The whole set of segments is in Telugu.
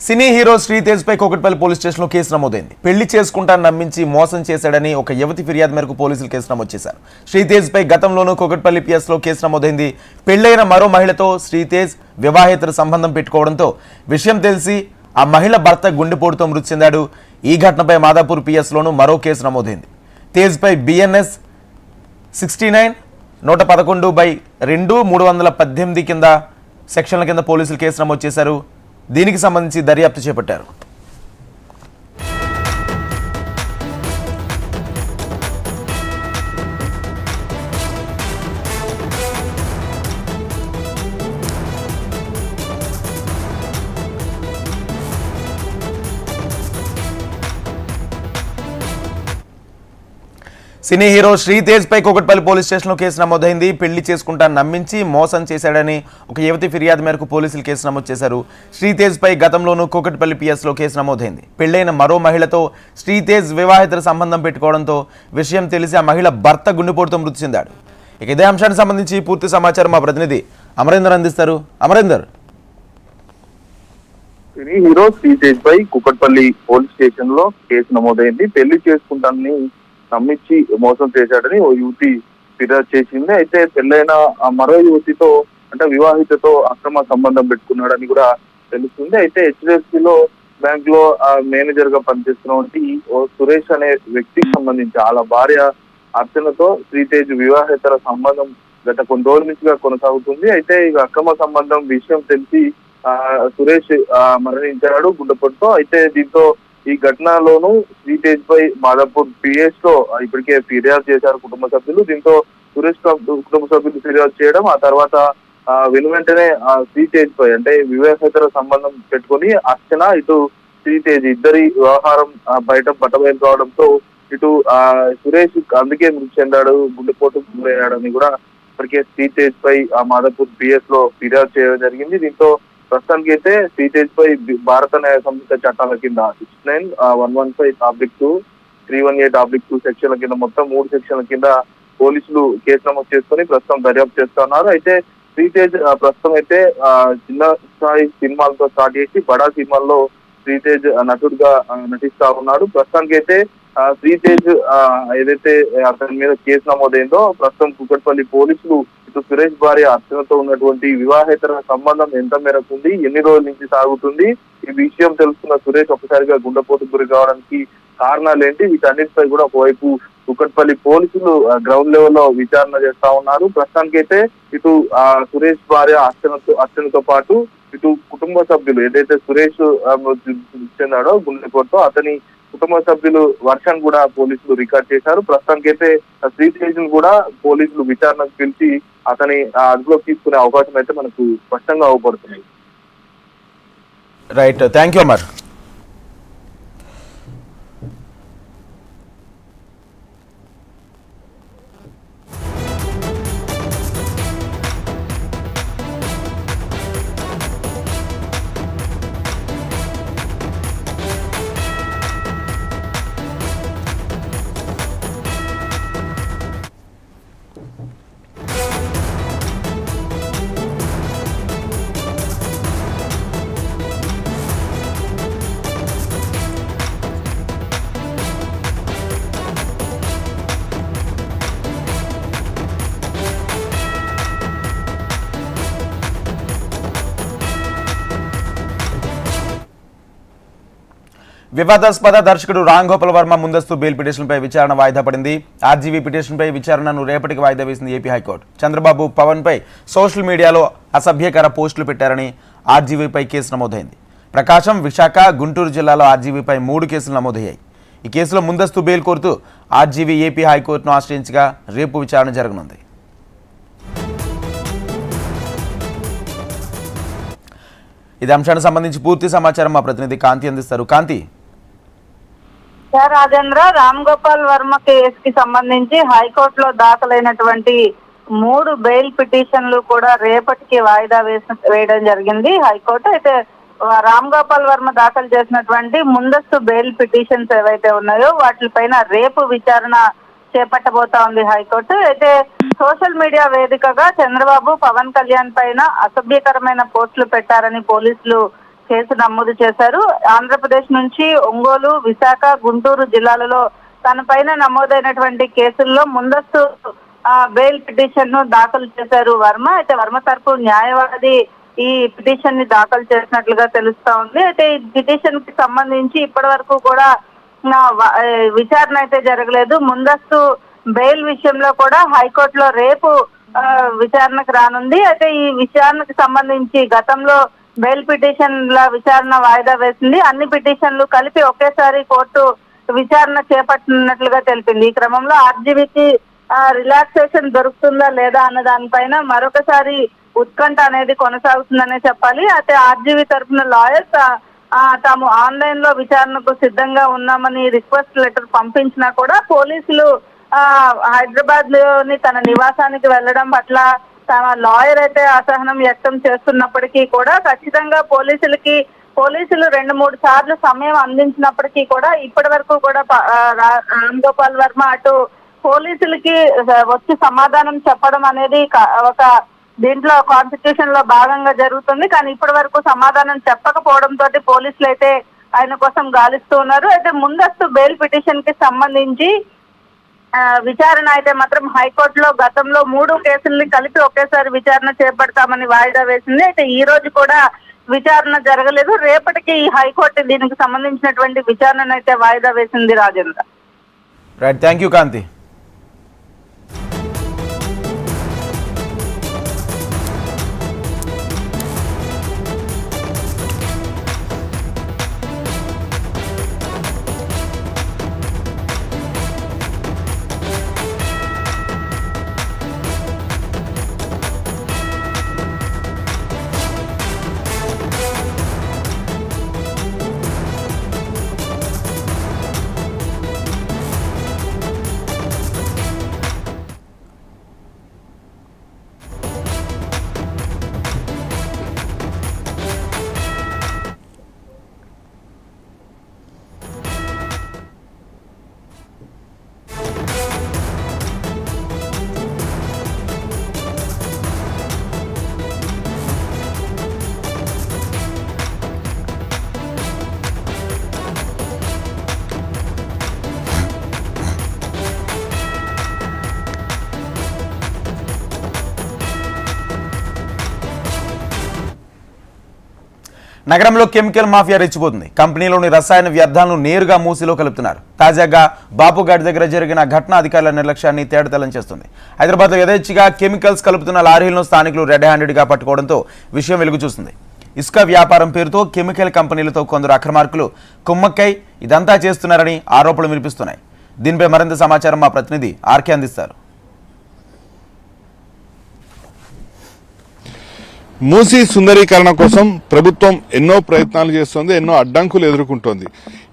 సినీ హీరో శ్రీతేజ్ పై కూకట్పల్లి పోలీస్ స్టేషన్లో కేసు నమోదైంది. పెళ్లి చేసుకుంటాను నమ్మించి మోసం చేశాడని ఒక యువతి ఫిర్యాదు మేరకు పోలీసులు కేసు నమోదు చేశారు. శ్రీతేజ్ పై గతంలోనూ కూకట్పల్లి పిఎస్లో కేసు నమోదైంది. పెళ్లైన మరో మహిళతో శ్రీతేజ్ వివాహేతర సంబంధం పెట్టుకోవడంతో విషయం తెలిసి ఆ మహిళ భర్త గుండెపోటుతో మృతి చెందాడు. ఈ ఘటనపై మాదాపూర్ పిఎస్లోనూ మరో కేసు నమోదైంది. తేజ్ పై బిఎన్ఎస్ 69 111/2 318 కింద సెక్షన్ల కింద పోలీసులు కేసు నమోదు చేశారు. దీనికి సంబంధించి దర్యాప్తు చేపట్టారు. సినీ హీరో శ్రీతేజ్ పై కూకట్పల్లి పోలీస్ స్టేషన్లో కేసు నమోదైంది. పెళ్లి చేసుకుంటా నమ్మించి మోసం చేశాడని ఒక యువతి ఫిర్యాదు మేరకు పోలీసులు కేసు నమోదు చేశారు. శ్రీతేజ్ పై గతంలోనూ కూకట్పల్లి పిఎస్లో కేసు నమోదైంది. పెళ్లైన మరో మహిళతో శ్రీతేజ్ వివాహేతర సంబంధం పెట్టుకోవడంతో విషయం తెలిసి ఆ మహిళ భర్త గుండెపోటుతో మృతి చెందాడు. ఇక ఇదే అంశానికి సంబంధించి పూర్తి సమాచారం మా ప్రతినిధి అమరేందర్ అందిస్తారు. అమరేందర్, సినీ హీరో శ్రీతేజ్ పై కూకట్పల్లి పోలీస్ స్టేషన్ లో కేసు నమోదైంది. పెళ్లి చేసుకుంటానని నమ్మించి మోసం చేశాడని ఓ యువతి ఫిర్యాదు చేసింది. అయితే పెళ్ళైన మరో యువతితో అంటే వివాహితతో అక్రమ సంబంధం పెట్టుకున్నాడని కూడా తెలుస్తుంది. అయితే హెచ్డిఎఫ్సి బ్యాంక్ లో మేనేజర్ గా పనిచేస్తున్నటువంటి ఓ సురేష్ అనే వ్యక్తికి సంబంధించి వాళ్ళ భార్య అర్చనతో శ్రీతేజ్ వివాహేతర సంబంధం గత కొన్ని రోజుల నుంచిగా కొనసాగుతుంది. అయితే ఇక అక్రమ సంబంధం విషయం తెలిసి సురేష్ మరణించాడు గుండెపోటుతో. అయితే దీంతో ఈ ఘటనలోనూ శ్రీతేజ్ పై మాదాపూర్ పిఎస్ లో ఇప్పటికే ఫిర్యాదు చేశారు కుటుంబ సభ్యులు. దీంతో సురేష్ కుటుంబ సభ్యులు ఫిర్యాదు చేయడం, ఆ తర్వాత వెంటనే శ్రీతేజ్ పై అంటే వివాహేతర సంబంధం పెట్టుకుని అర్చన ఇటు శ్రీతేజ్ ఇద్దరి వ్యవహారం బయట బట్టబయలు కావడంతో ఇటు సురేష్ అందుకే మృతి చెందాడు, గుండెపోటు గురయ్యాడని కూడా ఇప్పటికే శ్రీతేజ్ పై మాదాపూర్ పిఎస్ లో ఫిర్యాదు చేయడం జరిగింది. దీంతో ప్రస్తుతానికి అయితే శ్రీతేజ్ పై భారత న్యాయ సంహిత చట్టాల కింద 69, 115/2, 318/2 సెక్షన్ల కింద మొత్తం 3 సెక్షన్ల కింద పోలీసులు కేసు నమోదు చేసుకుని ప్రస్తుతం దర్యాప్తు చేస్తున్నారు. అయితే శ్రీతేజ్ ప్రస్తుతం అయితే చిన్న స్థాయి సినిమాలతో స్టార్ట్ చేసి బడా సినిమాల్లో శ్రీతేజ్ నటుడిగా నటిస్తా ఉన్నాడు. ప్రస్తుతానికి అయితే శ్రీతేజ్ ఏదైతే అతని మీద కేసు నమోదైందో ప్రస్తుతం కూకట్పల్లి పోలీసులు ఇటు సురేష్ భార్య అర్చనతో ఉన్నటువంటి వివాహేతర సంబంధం ఎంత మేరకు ఉంది, ఎన్ని రోజుల నుంచి సాగుతుంది, ఈ విషయం తెలుసుకున్న సురేష్ ఒక్కసారిగా గుండెపోటుకు గురి కావడానికి కారణాలు ఏంటి, వీటన్నిటిపై కూడా ఒకవైపు కూకట్పల్లి పోలీసులు గ్రౌండ్ లెవెల్లో విచారణ చేస్తా ఉన్నారు. ప్రస్తుతానికైతే ఇటు సురేష్ భార్య అర్చనతో పాటు ఇటు కుటుంబ సభ్యులు ఏదైతే సురేష్ చెందాడో గుండెపోటుతో అతని కుటుంబ సభ్యులు వర్షాన్ని కూడా పోలీసులు రికార్డ్ చేశారు. ప్రస్తుతానికైతే శ్రీతేజ్ ను కూడా పోలీసులు విచారణకు పిలిచి అతని అదుపులోకి తీసుకునే అవకాశం అయితే మనకు స్పష్టంగా అవపడుతున్నాయి. Right, thank you Amar. వివాదాస్పద దర్శకుడు రామ్ గోపాల్ వర్మ ముందస్తు బెయిల్ పిటిషన్పై విచారణ వాయిదా పడింది. ఆర్జీవీ పిటిషన్పై విచారణను రేపటికి వాయిదా వేసింది ఏపీ హైకోర్టు. చంద్రబాబు పవన్ పై సోషల్ మీడియాలో అసభ్యకర పోస్టులు పెట్టారని ఆర్జీవీపై కేసు నమోదైంది. ప్రకాశం, విశాఖ, గుంటూరు జిల్లాలో ఆర్జీవీపై 3 కేసులు నమోదయ్యాయి. ఈ కేసులో ముందస్తు బెయిల్ కోరుతూ ఆర్జీవీ ఏపీ హైకోర్టును ఆశ్రయించగా రేపు విచారణ జరగనుంది. ఇది అంశానికి సంబంధించి పూర్తి సమాచారం మా ప్రతినిధి కాంతి అందిస్తారు. కాంతి. రాజేంద్ర, రామ్ గోపాల్ వర్మ కేసుకి సంబంధించి హైకోర్టులో దాఖలైనటువంటి 3 బెయిల్ పిటిషన్లు కూడా రేపటికి వాయిదా వేయడం జరిగింది హైకోర్టు. అయితే రామ్ గోపాల్ వర్మ దాఖలు చేసినటువంటి ముందస్తు బెయిల్ పిటిషన్స్ ఏవైతే ఉన్నాయో వాటిపైన రేపు విచారణ చేపట్టబోతా ఉంది హైకోర్టు. అయితే సోషల్ మీడియా వేదికగా చంద్రబాబు పవన్ కళ్యాణ్ పైన అసభ్యకరమైన పోస్టులు పెట్టారని పోలీసులు కేసు నమోదు చేశారు. ఆంధ్రప్రదేశ్ నుంచి ఒంగోలు, విశాఖ, గుంటూరు జిల్లాలలో తన పైన నమోదైనటువంటి కేసుల్లో ముందస్తు బెయిల్ పిటిషన్ ను దాఖలు చేశారు వర్మ. అయితే వర్మ తరపు న్యాయవాది ఈ పిటిషన్ ని దాఖలు చేసినట్లుగా తెలుస్తా ఉంది. అయితే ఈ పిటిషన్ కి సంబంధించి ఇప్పటి వరకు కూడా విచారణ అయితే జరగలేదు. ముందస్తు బెయిల్ విషయంలో కూడా హైకోర్టులో రేపు విచారణకు రానుంది. అయితే ఈ విచారణకు సంబంధించి గతంలో బెయిల్ పిటిషన్ల విచారణ వాయిదా వేసింది. అన్ని పిటిషన్లు కలిపి ఒకేసారి కోర్టు విచారణ చేపట్టినట్లుగా తెలిపింది. ఈ క్రమంలో ఆర్జీవీకి రిలాక్సేషన్ దొరుకుతుందా లేదా అన్న దానిపైన మరొకసారి ఉత్కంఠ అనేది కొనసాగుతుందనే చెప్పాలి. అయితే ఆర్జీవీ తరఫున లాయర్స్ తాము ఆన్లైన్ లో విచారణకు సిద్ధంగా ఉన్నామని రిక్వెస్ట్ లెటర్ పంపించినా కూడా పోలీసులు హైదరాబాద్ లోని తన నివాసానికి వెళ్లడం పట్ల తమ లాయర్ అయితే అసహనం వ్యక్తం చేస్తున్నప్పటికీ కూడా ఖచ్చితంగా పోలీసులు 2-3 సార్లు సమయం అందించినప్పటికీ కూడా ఇప్పటి వరకు కూడా రామ్ గోపాల్ వర్మ అటు పోలీసులకి వచ్చి సమాధానం చెప్పడం అనేది ఒక దీంట్లో కాన్స్టిట్యూషన్ లో భాగంగా జరుగుతుంది. కానీ ఇప్పటి వరకు సమాధానం చెప్పకపోవడంతో పోలీసులు అయితే ఆయన కోసం గాలిస్తూ ఉన్నారు. అయితే ముందస్తు బెయిల్ పిటిషన్ కి సంబంధించి విచారణ అయితే మాత్రం హైకోర్టులో గతంలో 3 కేసుల్ని కలిపి ఒకేసారి విచారణ చేపడతామని వాయిదా వేసింది. అయితే ఈ రోజు కూడా విచారణ జరగలేదు. రేపటికి ఈ హైకోర్టు దీనికి సంబంధించినటువంటి విచారణ అయితే వాయిదా వేసింది. రాజేంద్ర. రైట్, థ్యాంక్ యూ కాంతి. నగరంలో కెమికల్ మాఫియా రెచ్చిపోతుంది. కంపెనీలోని రసాయన వ్యర్థాలను నేరుగా మూసిలో కలుపుతున్నారు. తాజాగా బాపుఘాట్ దగ్గర జరిగిన ఘటన అధికారుల నిర్లక్ష్యాన్ని తేటతెల్లం చేస్తుంది. హైదరాబాద్లో యథేచ్ఛగా కెమికల్స్ కలుపుతున్న లారీలను స్థానికులు రెడ్ హ్యాండెడ్గా పట్టుకోవడంతో విషయం వెలుగు చూస్తుంది. ఇసుక వ్యాపారం పేరుతో కెమికల్ కంపెనీలతో కొందరు అక్రమార్కులు కుమ్మక్కై ఇదంతా చేస్తున్నారని ఆరోపణలు వినిపిస్తున్నాయి. దీనిపై మరింత సమాచారం మా ప్రతినిధి ఆర్కే అందిస్తారు. మూసీ సుందరీకరణ కోసం ప్రభుత్వం ఎన్నో ప్రయత్నాలు చేస్తోంది, ఎన్నో అడ్డంకులు ఎదుర్కొంటోంది.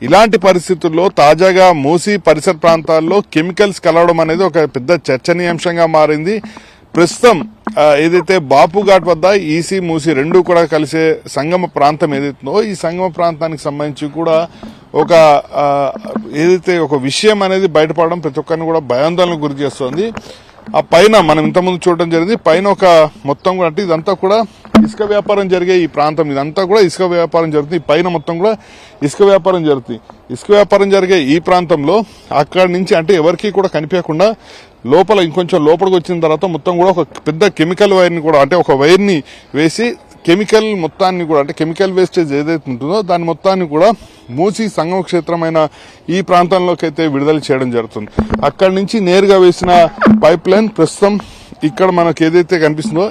ఇలాంటి పరిస్థితుల్లో తాజాగా మూసీ పరిసర ప్రాంతాల్లో కెమికల్స్ కలవడం అనేది ఒక పెద్ద చర్చనీయాంశంగా మారింది. ప్రస్తుతం ఏదైతే బాపుఘాట్ వద్ద ఈసీ మూసీ రెండు కూడా కలిసే సంగమ ప్రాంతం ఏదైతుందో ఈ సంగమ ప్రాంతానికి సంబంధించి కూడా ఏదైతే ఒక విషయం అనేది బయటపడడం ప్రతి ఒక్కరిని కూడా భయాందోళనకు గురి చేస్తోంది. ఆ పైన మనం ఇంతకుముందు చూడడం జరిగింది. పైన ఒక మొత్తం కూడా అంటే ఇదంతా కూడా ఇసుక వ్యాపారం జరిగే ఈ ప్రాంతం, ఇదంతా కూడా ఇసుక వ్యాపారం జరుగుతుంది. పైన మొత్తం కూడా ఇసుక వ్యాపారం జరుగుతుంది. ఇసుక వ్యాపారం జరిగే ఈ ప్రాంతంలో అక్కడి నుంచి అంటే ఎవరికి కూడా కనిపించకుండా లోపల ఇంకొంచెం లోపలికి వచ్చిన తర్వాత మొత్తం కూడా ఒక పెద్ద కెమికల్ వైర్ని కూడా అంటే ఒక వైర్ని వేసి కెమికల్ మొత్తాన్ని కూడా అంటే కెమికల్ వేస్టేజ్ ఏదైతే ఉంటుందో దాని మొత్తాన్ని కూడా మూసీ సంగమ క్షేత్రమైన ఈ ప్రాంతంలోకి అయితే విడుదల చేయడం జరుగుతుంది. అక్కడి నుంచి నేరుగా వేసిన పైప్ లైన్ ప్రస్తుతం ఇక్కడ మనకు ఏదైతే కనిపిస్తుందో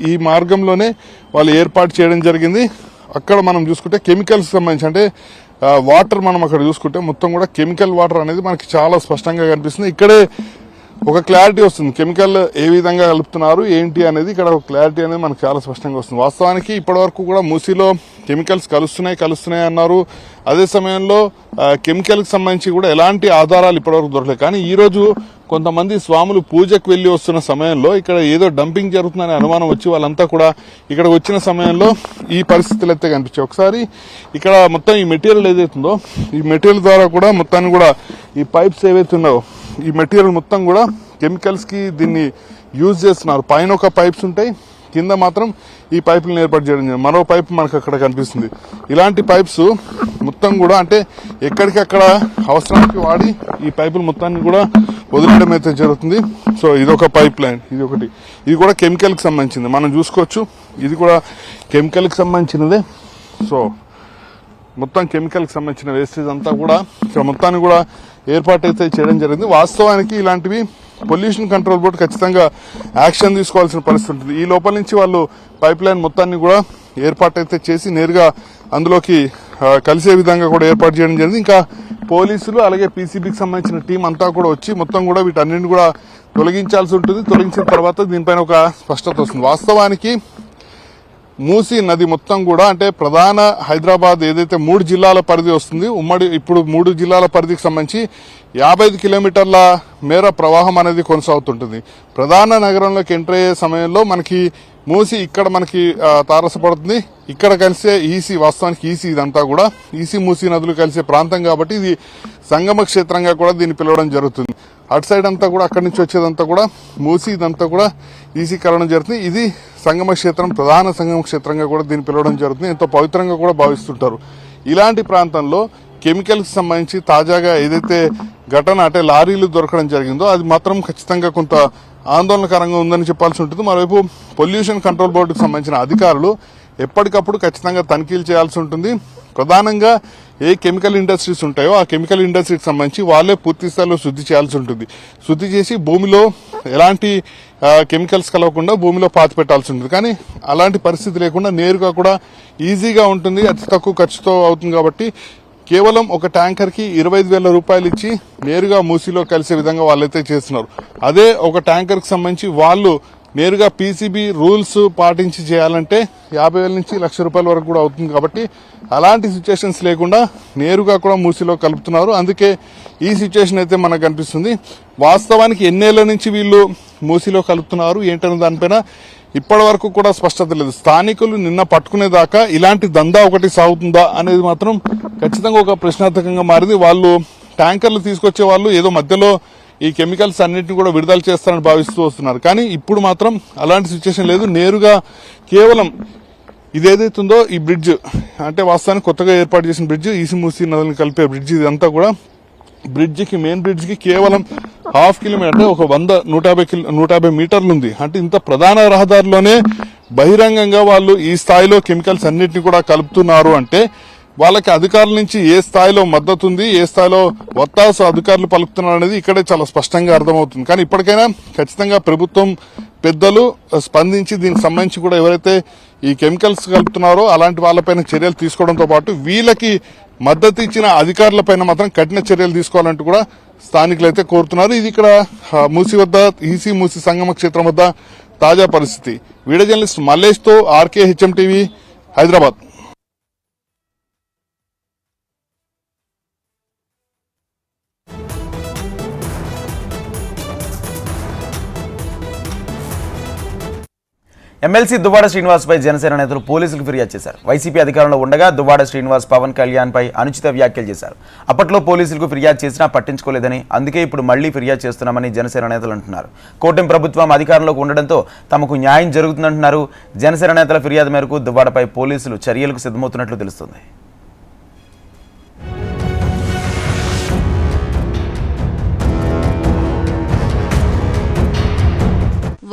ఈ మార్గంలోనే వాళ్ళు ఏర్పాటు చేయడం జరిగింది. అక్కడ మనం చూసుకుంటే కెమికల్స్ సంబంధించి అంటే వాటర్ మనం అక్కడ చూసుకుంటే మొత్తం కూడా కెమికల్ వాటర్ అనేది మనకి చాలా స్పష్టంగా కనిపిస్తుంది. ఇక్కడే ఒక క్లారిటీ వస్తుంది, కెమికల్ ఏ విధంగా కలుపుతున్నారు ఏంటి అనేది ఇక్కడ ఒక క్లారిటీ అనేది మనకు చాలా స్పష్టంగా వస్తుంది. వాస్తవానికి ఇప్పటివరకు కూడా మూసీలో కెమికల్స్ కలుస్తున్నాయి అన్నారు. అదే సమయంలో కెమికల్కి సంబంధించి కూడా ఎలాంటి ఆధారాలు ఇప్పటివరకు దొరకలేదు. కానీ ఈ రోజు కొంతమంది స్వాములు పూజకు వెళ్లి వస్తున్న సమయంలో ఇక్కడ ఏదో డంపింగ్ జరుగుతుందనే అనుమానం వచ్చి వాళ్ళంతా కూడా ఇక్కడ వచ్చిన సమయంలో ఈ పరిస్థితులు అయితే కనిపించాయి. ఒకసారి ఇక్కడ మొత్తం ఈ మెటీరియల్ ఏదైతుందో ఈ మెటీరియల్ ద్వారా కూడా మొత్తాన్ని కూడా ఈ పైప్స్ ఏవైతే ఉన్నాయో ఈ మెటీరియల్ మొత్తం కూడా కెమికల్స్ కి దీన్ని యూజ్ చేస్తున్నారు. పైన ఒక పైప్స్ ఉంటాయి, కింద మాత్రం ఈ పైపులను ఏర్పాటు చేయడం జరిగింది. మరో పైపు మనకు అక్కడ కనిపిస్తుంది. ఇలాంటి పైప్స్ మొత్తం కూడా అంటే ఎక్కడికక్కడ అవసరానికి వాడి ఈ పైపులు మొత్తాన్ని కూడా వదిలేయడం అయితే జరుగుతుంది. సో ఇదొక పైప్ లైన్, ఇది కూడా కెమికల్ కి సంబంధించింది. మనం చూసుకోవచ్చు, ఇది కూడా కెమికల్ కి సంబంధించినదే. సో మొత్తం కెమికల్ కి సంబంధించిన వేస్టేజ్ అంతా కూడా ఇక్కడ మొత్తాన్ని కూడా ఏర్పాటు అయితే చేయడం జరిగింది. వాస్తవానికి ఇలాంటివి పొల్యూషన్ కంట్రోల్ బోర్డు ఖచ్చితంగా యాక్షన్ తీసుకోవాల్సిన పరిస్థితి ఉంటుంది. ఈ లోపల నుంచి వాళ్ళు పైప్ లైన్ మొత్తాన్ని కూడా ఏర్పాటు అయితే చేసి నేరుగా అందులోకి కలిసే విధంగా కూడా ఏర్పాటు చేయడం జరిగింది. ఇంకా పోలీసులు అలాగే పీసీబీకి సంబంధించిన టీం అంతా కూడా వచ్చి మొత్తం కూడా వీటన్నింటిని కూడా తొలగించాల్సి ఉంటుంది. తొలగించిన తర్వాత దీనిపైన ఒక స్పష్టత వస్తుంది. వాస్తవానికి మూసీ నది మొత్తం కూడా అంటే ప్రధాన హైదరాబాద్ ఏదైతే 3 జిల్లాల పరిధి వస్తుంది, ఉమ్మడి ఇప్పుడు 3 జిల్లాల పరిధికి సంబంధించి 55 కిలోమీటర్ల మేర ప్రవాహం అనేది కొనసాగుతుంటుంది. ప్రధాన నగరంలోకి ఎంటర్ అయ్యే సమయంలో మనకి మూసి ఇక్కడ మనకి తారసపడుతుంది. ఇక్కడ కలిసే ఈసీ, వాస్తవానికి ఈసీ ఇదంతా కూడా ఈసీ మూసీ నదులు కలిసే ప్రాంతం కాబట్టి ఇది సంగమ క్షేత్రంగా కూడా దీన్ని పిలవడం జరుగుతుంది. అటు సైడ్ అంతా కూడా అక్కడి నుంచి వచ్చేదంతా కూడా మూసి, ఇదంతా కూడా ఈసీ కలవడం జరుగుతుంది. ఇది సంగమ క్షేత్రం, ప్రధాన సంగమ క్షేత్రంగా కూడా దీన్ని పిలవడం జరుగుతుంది. ఎంతో పవిత్రంగా కూడా భావిస్తుంటారు. ఇలాంటి ప్రాంతంలో కెమికల్స్ సంబంధించి తాజాగా ఏదైతే ఘటన అంటే లారీలు దొరకడం జరిగిందో అది మాత్రం ఖచ్చితంగా కొంత ఆందోళనకరంగా ఉందని చెప్పాల్సి ఉంటుంది. మరోవైపు పొల్యూషన్ కంట్రోల్ బోర్డుకు సంబంధించిన అధికారులు ఎప్పటికప్పుడు ఖచ్చితంగా తనిఖీలు చేయాల్సి ఉంటుంది. ప్రధానంగా ఏ కెమికల్ ఇండస్ట్రీస్ ఉంటాయో ఆ కెమికల్ ఇండస్ట్రీకి సంబంధించి వాళ్ళే పూర్తి స్థాయిలో శుద్ధి చేయాల్సి ఉంటుంది. శుద్ధి చేసి భూమిలో ఎలాంటి కెమికల్స్ కలవకుండా భూమిలో పాతి పెట్టాల్సి ఉంటుంది. కానీ అలాంటి పరిస్థితి లేకుండా నేరుగా కూడా ఈజీగా ఉంటుంది, అతి తక్కువ ఖర్చుతో అవుతుంది. కాబట్టి కేవలం ఒక ట్యాంకర్ కి 25,000 రూపాయలు ఇచ్చి నేరుగా మూసీలో కలిసే విధంగా వాళ్ళైతే చేస్తున్నారు. అదే ఒక ట్యాంకర్ కి సంబంధించి వాళ్ళు నేరుగా పీసీబీ రూల్స్ పాటించి చేయాలంటే 50,000 నుంచి ₹1,00,000 వరకు కూడా అవుతుంది. కాబట్టి అలాంటి సిచ్యువేషన్స్ లేకుండా నేరుగా కూడా మూసీలో కలుపుతున్నారు. అందుకే ఈ సిచ్యువేషన్ అయితే మనకు కనిపిస్తుంది. వాస్తవానికి ఎన్నేళ్ల నుంచి వీళ్ళు మూసీలో కలుపుతున్నారు ఏంటనే దానిపైన ఇప్పటి వరకు కూడా స్పష్టత లేదు. స్థానికులు నిన్న పట్టుకునేదాకా ఇలాంటి దందా ఒకటి సాగుతుందా అనేది మాత్రం ఖచ్చితంగా ఒక ప్రశ్నార్థకంగా మారింది. వాళ్ళు ట్యాంకర్లు తీసుకొచ్చే వాళ్ళు ఏదో మధ్యలో ఈ కెమికల్స్ అన్నింటినీ కూడా విడుదల చేస్తారని భావిస్తూ వస్తున్నారు. కానీ ఇప్పుడు మాత్రం అలాంటి సిచ్యువేషన్ లేదు. నేరుగా కేవలం ఇదేదైతుందో ఈ బ్రిడ్జ్ అంటే వాస్తవానికి కొత్తగా ఏర్పాటు చేసిన బ్రిడ్జ్, ఈసీ మూసీ నదులను కలిపే బ్రిడ్జ్, ఇదంతా కూడా బ్రిడ్జికి మెయిన్ బ్రిడ్జికి కేవలం 1/2 కిలోమీటర్ అంటే ఒక 150 మీటర్లు ఉంది. అంటే ఇంత ప్రధాన రహదారిలోనే బహిరంగంగా వాళ్ళు ఈ స్థాయిలో కెమికల్స్ అన్నింటినీ కూడా కలుపుతున్నారు అంటే వాళ్ళకి అధికారుల నుంచి ఏ స్థాయిలో మద్దతు ఉంది, ఏ స్థాయిలో ఒత్తాసు అధికారులు పలుకుతున్నారు అనేది ఇక్కడే చాలా స్పష్టంగా అర్థమవుతుంది. కానీ ఇప్పటికైనా ఖచ్చితంగా ప్రభుత్వం పెద్దలు స్పందించి దీనికి సంబంధించి కూడా ఎవరైతే ఈ కెమికల్స్ కలుపుతున్నారో అలాంటి వాళ్ళపైన చర్యలు తీసుకోవడంతో పాటు వీళ్ళకి మద్దతు ఇచ్చిన అధికారులపైన మాత్రం కఠిన చర్యలు తీసుకోవాలంటూ కూడా స్థానికులు అయితే కోరుతున్నారు. ఇది ఇక్కడ మూసీ వద్ద ఈసీ మూసీ సంగమ క్షేత్రం వద్ద తాజా పరిస్థితి. వీడియో జర్నలిస్ట్ మల్లేష్ తో RK, HM TV, Hyderabad. MLC Duvvada Srinivas పై జనసేన నేతలు పోలీసులకు ఫిర్యాదు చేశారు. వైసీపీ అధికారంలో ఉండగా దువ్వాడ శ్రీనివాస్ పవన్ కళ్యాణ్ పై అనుచిత వ్యాఖ్యలు చేశారు. అప్పట్లో పోలీసులకు ఫిర్యాదు చేసినా పట్టించుకోలేదని, అందుకే ఇప్పుడు మళ్లీ ఫిర్యాదు చేస్తున్నామని జనసేన నేతలు అంటున్నారు. కూటమి ప్రభుత్వం అధికారంలోకి ఉండడంతో తమకు న్యాయం జరుగుతుందంటున్నారు. జనసేన నేతల ఫిర్యాదు మేరకు దువ్వాడపై పోలీసులు చర్యలకు సిద్ధమవుతున్నట్లు తెలుస్తుంది.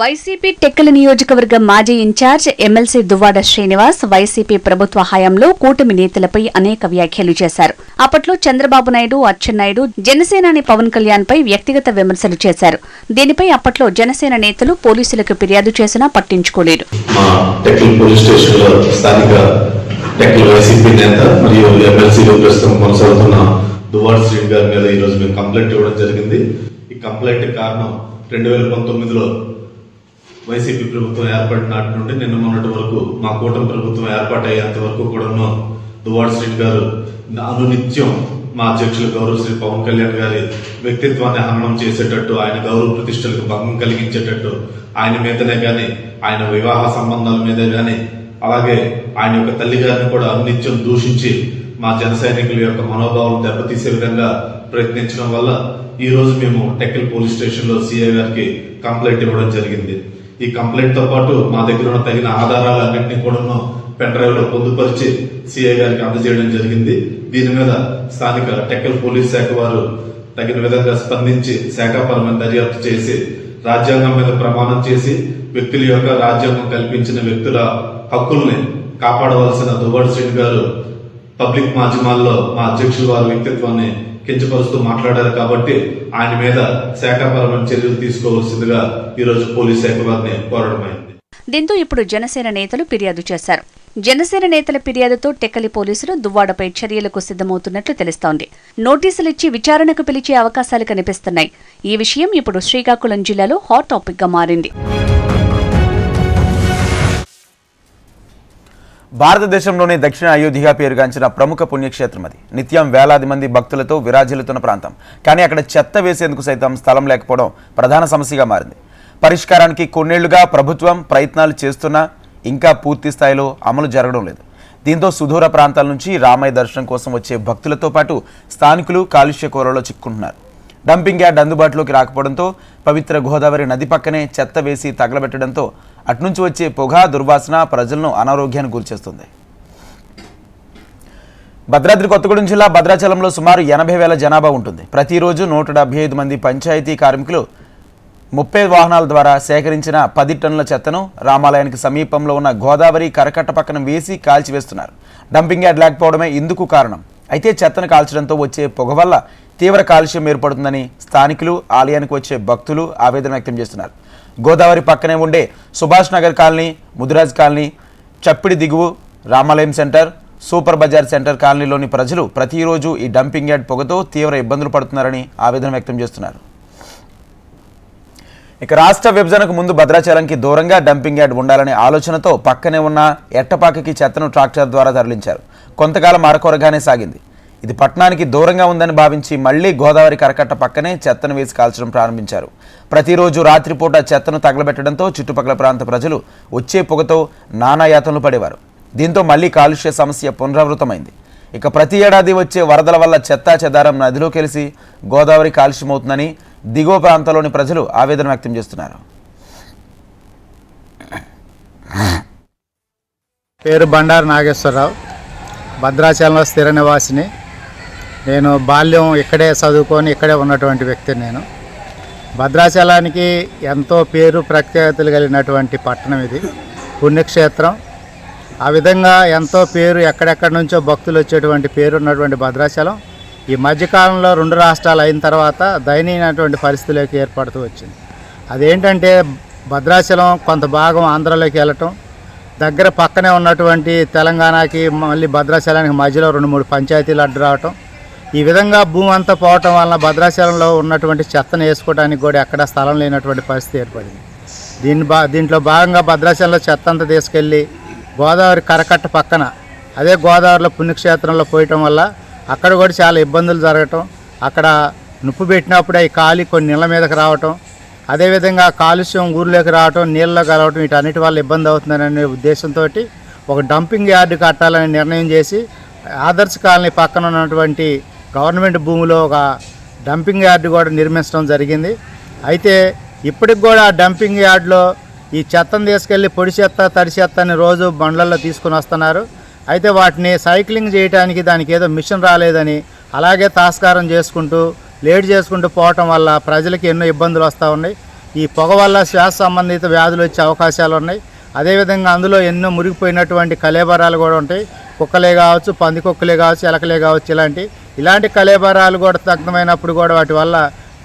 వైసీపీ టెక్కలి నియోజకవర్గ మాజీ ఇన్ఛార్జ్ ఎమ్మెల్సీ దువ్వాడ శ్రీనివాస్ వైసీపీ ప్రభుత్వ హయాంలో కూటమి నేతలపై అనేక వ్యాఖ్యలు చేశారు. అప్పట్లో చంద్రబాబు నాయుడు, అచ్చెన్నాయుడు, జనసేనాని పవన్ కళ్యాణ్ పై వ్యక్తిగత విమర్శలు చేశారు. దీనిపై అప్పట్లో జనసేన నేతలు పోలీసులకు ఫిర్యాదు చేసినా పట్టించుకోలేదు. దువ్వాడ శ్రీని గారి మీద ఈ రోజు మేము కంప్లైంట్ ఇవ్వడం జరిగింది. ఈ కంప్లైంట్ కారణం 2019లో వైసీపీ ప్రభుత్వం ఏర్పడిన నాటి నుండి నిన్న మొన్నటి వరకు మా కూటమి ప్రభుత్వం ఏర్పాటయ్యేంత వరకు కూడా దువ్వాడ శ్రీని గారు అనునిత్యం మా అధ్యక్షులు గౌరవ శ్రీ పవన్ కళ్యాణ్ గారి వ్యక్తిత్వాన్ని హననం చేసేటట్టు, ఆయన గౌరవ ప్రతిష్టలకు భంగం కలిగించేటట్టు, ఆయన మీదనే గాని, ఆయన వివాహ సంబంధాల మీదే గాని, అలాగే ఆయన యొక్క తల్లి గారిని కూడా అనునిత్యం దూషించి మా జన సైనికుల యొక్క మనోభావం దెబ్బతీసే విధంగా ప్రయత్నించడం వల్ల ఈ రోజు మేము టెక్కల్ పోలీస్ స్టేషన్ లో సిఐ గారికి కంప్లైంట్ ఇవ్వడం జరిగింది. ఈ కంప్లైంట్ తో పాటు మా దగ్గర ఉన్న తగిన ఆధారాలన్నింటినీ కూడా పెన్ డ్రైవ్ లో పొందుపరిచి సిఐ గారికి అందజేయడం జరిగింది. దీని మీద స్థానిక టెక్కల్ పోలీస్ శాఖ వారు తగిన విధంగా స్పందించి శాఖాపరమైన దర్యాప్తు చేసి రాజ్యాంగం మీద ప్రమాణం చేసి వ్యక్తుల యొక్క రాజ్యాంగం కల్పించిన వ్యక్తుల హక్కుల్ని కాపాడవలసిన దువ్వాడ శ్రీని గారు పబ్లిక్ మాధ్యమాల్లో మా అధ్యక్షులు వారి వ్యక్తిత్వాన్ని కించపరుస్తూ మాట్లాడారు కాబట్టి ఆయన మీద శాఖాపరమైన చర్యలు తీసుకోవాల్సిందిగా ఈ రోజు పోలీస్ శాఖ వారిని కోరడమైంది. దీంతో ఇప్పుడు జనసేన నేతలు ఫిర్యాదు చేశారు. జనసేన నేతల ఫిర్యాదుతో టెక్కలి పోలీసులు దువ్వాడపై చర్యలకు సిద్ధమవుతున్నట్లు తెలుస్తోంది. నోటీసులిచ్చి విచారణకు పిలిచే అవకాశాలు కనిపిస్తున్నాయి. ఈ విషయం ఇప్పుడు శ్రీకాకుళం జిల్లాలో హాట్ టాపిక్ గా మారింది. భారతదేశంలోనే దక్షిణ అయోధ్యగా పేరుగాంచిన ప్రముఖ పుణ్యక్షేత్రం అది. నిత్యం వేలాది మంది భక్తులతో విరాజిల్లుతున్న ప్రాంతం. కానీ అక్కడ చెత్త వేసేందుకు సైతం స్థలం లేకపోవడం ప్రధాన సమస్యగా మారింది. పరిష్కారానికి కొన్నేళ్లుగా ప్రభుత్వం ప్రయత్నాలు చేస్తున్నా ఇంకా పూర్తి స్థాయిలో అమలు జరగడం లేదు. దీంతో సుదూర ప్రాంతాల నుంచి రామయ్య దర్శనం కోసం వచ్చే భక్తులతో పాటు స్థానికులు కాలుష్య కోరలో చిక్కుంటున్నారు. డంపింగ్ యార్డ్ అందుబాటులోకి రాకపోవడంతో పవిత్ర గోదావరి నది పక్కనే చెత్త వేసి తగలబెట్టడంతో అట్నుంచి వచ్చే పొగ దుర్వాసన ప్రజలను అనారోగ్యానికి గురిచేస్తుంది. భద్రాద్రి కొత్తగూడెం జిల్లా భద్రాచలంలో సుమారు 80,000 జనాభా ఉంటుంది. ప్రతిరోజు 175 మంది పంచాయతీ కార్మికులు 30 వాహనాల ద్వారా సేకరించిన 10 టన్నుల చెత్తను రామాలయానికి సమీపంలో ఉన్న గోదావరి కరకట్ట పక్కన వేసి కాల్చివేస్తున్నారు. డంపింగ్ యార్డ్ లేకపోవడమే ఇందుకు కారణం. అయితే చెత్తను కాల్చడంతో వచ్చే పొగ వల్ల తీవ్ర కాలుష్యం ఏర్పడుతుందని స్థానికులు, ఆలయానికి వచ్చే భక్తులు ఆవేదన వ్యక్తం చేస్తున్నారు. గోదావరి పక్కనే ఉండే సుభాష్ నగర్ కాలనీ, ముదిరాజ్ కాలనీ, చప్పిడి దిగువ, రామాలయం సెంటర్, సూపర్ బజార్ సెంటర్ కాలనీలోని ప్రజలు ప్రతిరోజు ఈ డంపింగ్ యార్డ్ పొగతో తీవ్ర ఇబ్బందులు పడుతున్నారని ఆవేదన వ్యక్తం చేస్తున్నారు. ఇక రాష్ట్ర విభజనకు ముందు భద్రాచలంకి దూరంగా డంపింగ్ యార్డ్ ఉండాలనే ఆలోచనతో పక్కనే ఉన్న ఎట్టపాకకి చెత్తను ట్రాక్టర్ ద్వారా తరలించారు. కొంతకాలం అరకొరగానే సాగింది. ఇది పట్టణానికి దూరంగా ఉందని భావించి మళ్లీ గోదావరి కరకట్ట పక్కనే చెత్తను వేసి కాల్చడం ప్రారంభించారు. ప్రతిరోజు రాత్రిపూట చెత్తను తగలబెట్టడంతో చుట్టుపక్కల ప్రాంత ప్రజలు వచ్చే పొగతో నానా యాతనలు పడేవారు. దీంతో మళ్లీ కాలుష్య సమస్య పునరావృతమైంది. ఇక ప్రతి ఏడాది వచ్చే వరదల వల్ల చెత్తా చెదారం నదిలో కలిసి గోదావరి కాలుష్యమవుతుందని దిగువ ప్రాంతాల్లోని ప్రజలు ఆవేదన వ్యక్తం చేస్తున్నారు. పేరు బండారు నాగేశ్వరరావు, భద్రాచలంలో స్థిర నివాసిని. నేను బాల్యం ఇక్కడే చదువుకొని ఇక్కడే ఉన్నటువంటి వ్యక్తిని. నేను భద్రాచలానికి ఎంతో పేరు ప్రఖ్యాతులు కలిగినటువంటి పట్టణం ఇది, పుణ్యక్షేత్రం. ఆ విధంగా ఎంతో పేరు ఎక్కడెక్కడి నుంచో భక్తులు వచ్చేటువంటి పేరు ఉన్నటువంటి భద్రాచలం ఈ మధ్యకాలంలో 2 రాష్ట్రాలు అయిన తర్వాత దయనీయమైనటువంటి పరిస్థితులకి ఏర్పడుతూ వచ్చింది. అదేంటంటే భద్రాచలం కొంత భాగం ఆంధ్రలోకి వెళ్ళటం, దగ్గర పక్కనే ఉన్నటువంటి తెలంగాణకి మళ్ళీ భద్రాచలానికి మధ్యలో 2-3 పంచాయతీలు అడ్డు రావటం, ఈ విధంగా భూమి అంతా పోవటం వలన భద్రాచలంలో ఉన్నటువంటి చెత్తను వేసుకోవడానికి కూడా ఎక్కడా స్థలం లేనటువంటి పరిస్థితి ఏర్పడింది. దీంట్లో భాగంగా భద్రాచలంలో చెత్త అంతా తీసుకెళ్ళి గోదావరి కరకట్ట పక్కన అదే గోదావరిలో పుణ్యక్షేత్రంలో పోయటం వల్ల అక్కడ కూడా చాలా ఇబ్బందులు జరగటం, అక్కడ నిప్పు పెట్టినప్పుడే ఈ కాలి కొన్ని నీళ్ళ మీదకి రావటం, అదేవిధంగా కాలుష్యం ఊరిలోకి రావటం, నీళ్ళలో కలవటం, వీటన్నిటి వల్ల ఇబ్బంది అవుతుందనే ఉద్దేశంతో ఒక డంపింగ్ యార్డు కట్టాలని నిర్ణయం చేసి ఆదర్శ కాలనీ పక్కన ఉన్నటువంటి గవర్నమెంట్ భూమిలో ఒక డంపింగ్ యార్డు కూడా నిర్మించడం జరిగింది. అయితే ఇప్పటికి కూడా ఆ డంపింగ్ యార్డులో ఈ చెత్తను తీసుకెళ్ళి పొడి చెత్త, తడి చెత్తని రోజు బండ్లల్లో తీసుకుని వస్తున్నారు. అయితే వాటిని సైక్లింగ్ చేయడానికి దానికి ఏదో మిషన్ రాలేదని అలాగే తాస్కారం చేసుకుంటూ లేట్ చేసుకుంటూ పోవటం వల్ల ప్రజలకి ఎన్నో ఇబ్బందులు వస్తూ ఉన్నాయి. ఈ పొగ వల్ల శ్వాస సంబంధిత వ్యాధులు వచ్చే అవకాశాలు ఉన్నాయి. అదేవిధంగా అందులో ఎన్నో మురిగిపోయినటువంటి కళేబరాలు కూడా ఉంటాయి. కుక్కలే కావచ్చు, పంది కుక్కలే కావచ్చు, ఎలకలే కావచ్చు, ఇలాంటి కళేబరాలు కూడా దగ్ధమైనప్పుడు కూడా వాటి వల్ల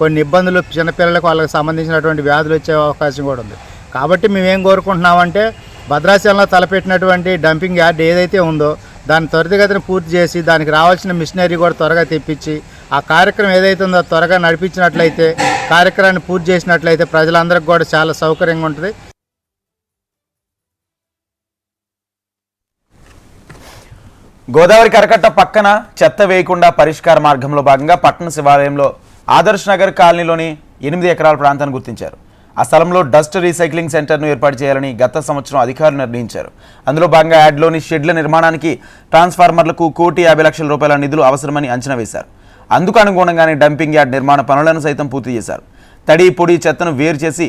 కొన్ని ఇబ్బందులు చిన్నపిల్లలకు వాళ్ళకి సంబంధించినటువంటి వ్యాధులు వచ్చే అవకాశం కూడా ఉంది. కాబట్టి మేమేం కోరుకుంటున్నామంటే భద్రాచలంలో తలపెట్టినటువంటి డంపింగ్ యార్డ్ ఏదైతే ఉందో దాన్ని త్వరితగతిన పూర్తి చేసి దానికి రావాల్సిన మిషనరీ కూడా త్వరగా తెప్పించి ఆ కార్యక్రమం ఏదైతే ఉందో త్వరగా నడిపించినట్లయితే, కార్యక్రమాన్ని పూర్తి చేసినట్లయితే ప్రజలందరికీ కూడా చాలా సౌకర్యంగా ఉంటుంది. గోదావరి కరకట్ట పక్కన చెత్త వేయకుండా పరిష్కార మార్గంలో భాగంగా పట్టణ శివాలయంలో ఆదర్శ్ నగర్ కాలనీలోని 8 ఎకరాల ప్రాంతాన్ని గుర్తించారు. ఆ స్థలంలో డస్ట్ రీసైక్లింగ్ సెంటర్ను ఏర్పాటు చేయాలని గత సంవత్సరం అధికారులు నిర్ణయించారు. అందులో భాగంగా యార్డ్లోని షెడ్ల నిర్మాణానికి ట్రాన్స్ఫార్మర్లకు ₹1,50,00,000 నిధులు అవసరమని అంచనా వేశారు. అందుకు అనుగుణంగానే డంపింగ్ యార్డ్ నిర్మాణ పనులను సైతం పూర్తి చేశారు. తడి, పొడి చెత్తను వేరు చేసి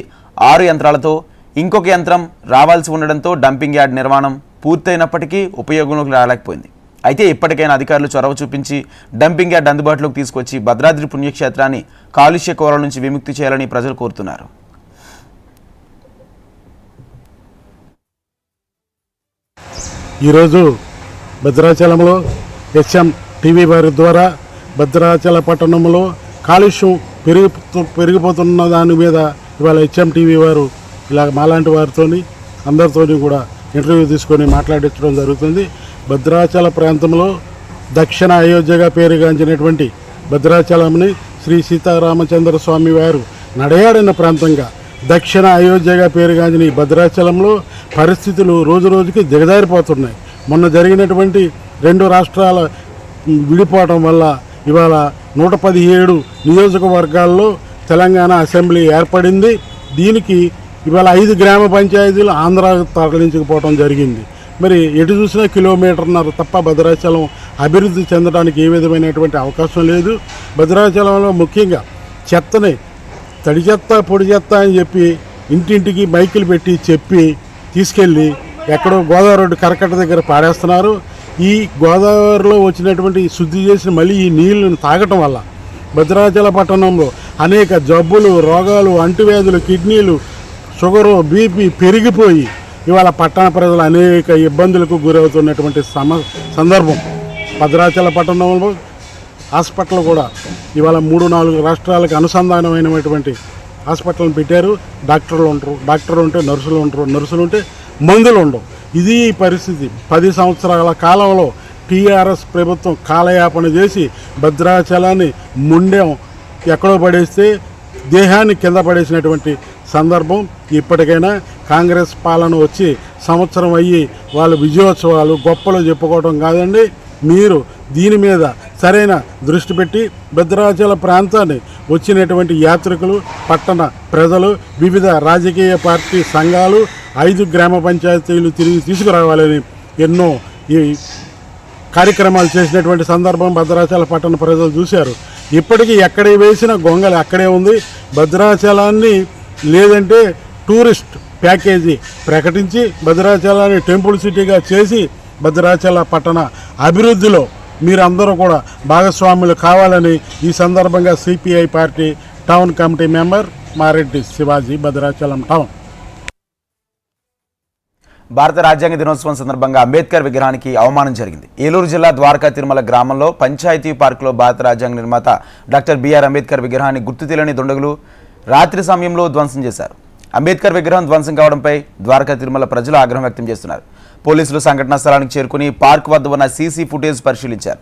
6 యంత్రాలతో ఇంకొక యంత్రం రావాల్సి ఉండడంతో డంపింగ్ యార్డ్ నిర్మాణం పూర్తయినప్పటికీ ఉపయోగంలోకి రాలేకపోయింది. అయితే ఇప్పటికైనా అధికారులు చొరవ చూపించి డంపింగ్ యార్డ్ అందుబాటులోకి తీసుకొచ్చి భద్రాద్రి పుణ్యక్షేత్రాన్ని కాలుష్య కోరల నుంచి విముక్తి చేయాలని ప్రజలు కోరుతున్నారు. ఈరోజు భద్రాచలంలో హెచ్ఎం టీవీ వారి ద్వారా భద్రాచల పట్టణంలో కాలుష్యం పెరిగిపోతున్న దాని మీద ఇవాళ హెచ్ఎం టీవీ వారు ఇలా మాలాంటి వారితోని అందరితోని కూడా ఇంటర్వ్యూ తీసుకొని మాట్లాడించడం జరుగుతుంది. భద్రాచల ప్రాంతంలో దక్షిణ అయోధ్యగా పేరుగాంచినటువంటి భద్రాచలంని శ్రీ సీతారామచంద్ర స్వామి వారు నడయాడిన ప్రాంతంగా దక్షిణ అయోధ్యగా పేరుగాంచిన ఈ భద్రాచలంలో పరిస్థితులు రోజు రోజుకి దిగజారిపోతున్నాయి. మొన్న జరిగినటువంటి 2 రాష్ట్రాల విడిపోవటం వల్ల ఇవాళ 117 నియోజకవర్గాల్లో తెలంగాణ అసెంబ్లీ ఏర్పడింది. దీనికి ఇవాళ 5 గ్రామ పంచాయతీలు ఆంధ్రాకు తరలించకపోవడం జరిగింది. మరి ఎటు చూసినా కిలోమీటర్న్నర తప్ప భద్రాచలం అభివృద్ధి చెందడానికి ఏ విధమైనటువంటి అవకాశం లేదు. భద్రాచలంలో ముఖ్యంగా చెత్తని తడి చెత్త పొడి చెత్త అని చెప్పి ఇంటింటికి మైకులు పెట్టి చెప్పి తీసుకెళ్ళి ఎక్కడో గోదావరి రోడ్డు కరకట్ట దగ్గర పాడేస్తున్నారు. ఈ గోదావరిలో వచ్చినటువంటి శుద్ధి చేసిన మళ్ళీ ఈ నీళ్లను తాగటం వల్ల భద్రాచల పట్టణంలో అనేక జబ్బులు, రోగాలు, అంటువ్యాధులు, కిడ్నీలు, షుగరు, బీపీ పెరిగిపోయి ఇవాళ పట్టణ ప్రజలు అనేక ఇబ్బందులకు గురవుతున్నటువంటి సందర్భం. భద్రాచల పట్టణంలో హాస్పిటల్ కూడా ఇవాళ 3-4 రాష్ట్రాలకు అనుసంధానమైనటువంటి హాస్పిటల్ని పెట్టారు. డాక్టర్లు ఉంటే నర్సులు ఉంటే మందులు ఉండవు. ఇది పరిస్థితి. 10 సంవత్సరాల కాలంలో టీఆర్ఎస్ ప్రభుత్వం కాలయాపన చేసి భద్రాచలాన్ని ముండెం ఎక్కడో పడేస్తే దేహాన్ని కింద పడేసినటువంటి సందర్భం. ఇప్పటికైనా కాంగ్రెస్ పాలన వచ్చి సంవత్సరం అయ్యి వాళ్ళ విజయోత్సవాలు గొప్పలు చెప్పుకోవడం కాదండి, మీరు దీని మీద సరైన దృష్టి పెట్టి భద్రాచల ప్రాంతాన్ని వచ్చినటువంటి యాత్రికులు, పట్టణ ప్రజలు, వివిధ రాజకీయ పార్టీ సంఘాలు 5 గ్రామ పంచాయతీలు తిరిగి తీసుకురావాలని ఎన్నో ఈ కార్యక్రమాలు చేసినటువంటి సందర్భం భద్రాచల పట్టణ ప్రజలు చూశారు. ఇప్పటికీ ఎక్కడ వేసిన గొంగలి అక్కడే ఉంది. భద్రాచలాన్ని లేదంటే టూరిస్ట్ ప్యాకేజీ ప్రకటించి భద్రాచలాన్ని టెంపుల్ సిటీగా చేసి భద్రాచల పట్టణ అభివృద్ధిలో మీరందరూ కూడా భాగస్వాములు కావాలని ఈ సందర్భంగా CPI party town committee member Mareddy Shivaji, Bhadrachalam town. భారత రాజ్యాంగ దినోత్సవం సందర్భంగా అంబేద్కర్ విగ్రహానికి అవమానం జరిగింది. ఏలూరు జిల్లా ద్వారకా తిరుమల గ్రామంలో పంచాయతీ పార్కులో భారత రాజ్యాంగ నిర్మాత డాక్టర్ బిఆర్ అంబేద్కర్ విగ్రహాన్ని గుర్తు తెలియని దుండగులు రాత్రి సమయంలో ధ్వంసం చేశారు. అంబేద్కర్ విగ్రహం ధ్వంసం కావడంపై ద్వారకా తిరుమల ప్రజలు ఆగ్రహం వ్యక్తం చేస్తున్నారు. పోలీసులు సంఘటనా స్థలానికి చేరుకుని పార్క్ వద్ద ఉన్న సీసీ ఫుటేజ్ పరిశీలించారు.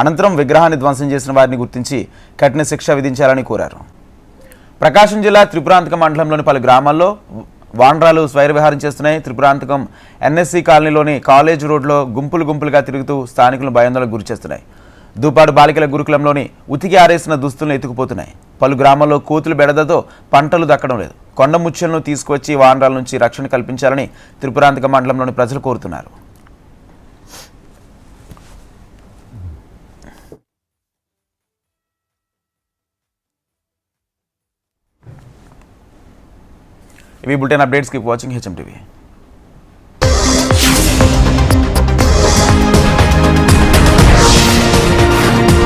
అనంతరం విగ్రహాన్ని ధ్వంసం చేసిన వారిని గుర్తించి కఠిన శిక్ష విధించాలని కోరారు. ప్రకాశం జిల్లా త్రిపురాంతకం మండలంలోని పలు గ్రామాల్లో వానరాలు స్వైరవిహారం చేస్తున్నాయి. త్రిపురాంతకం ఎన్ఎస్సి కాలనీలోని కాలేజ్ రోడ్లో గుంపులుగా తిరుగుతూ స్థానికులను భయాందోళనకు గురిచేస్తున్నాయి. దూపాడు బాలికల గురుకులంలోని ఉతికి ఆరేసిన దుస్తులను ఎత్తుకుపోతున్నాయి. పలు గ్రామాల్లో కోతులు బెడదతో పంటలు దక్కడం లేదు. కొండ ముచ్చెలను తీసుకువచ్చి వానరాల నుంచి రక్షణ కల్పించాలని త్రిపురాంతక మండలంలోని ప్రజలు కోరుతున్నారు. ఇవి bulletin updates. Keep watching HM TV.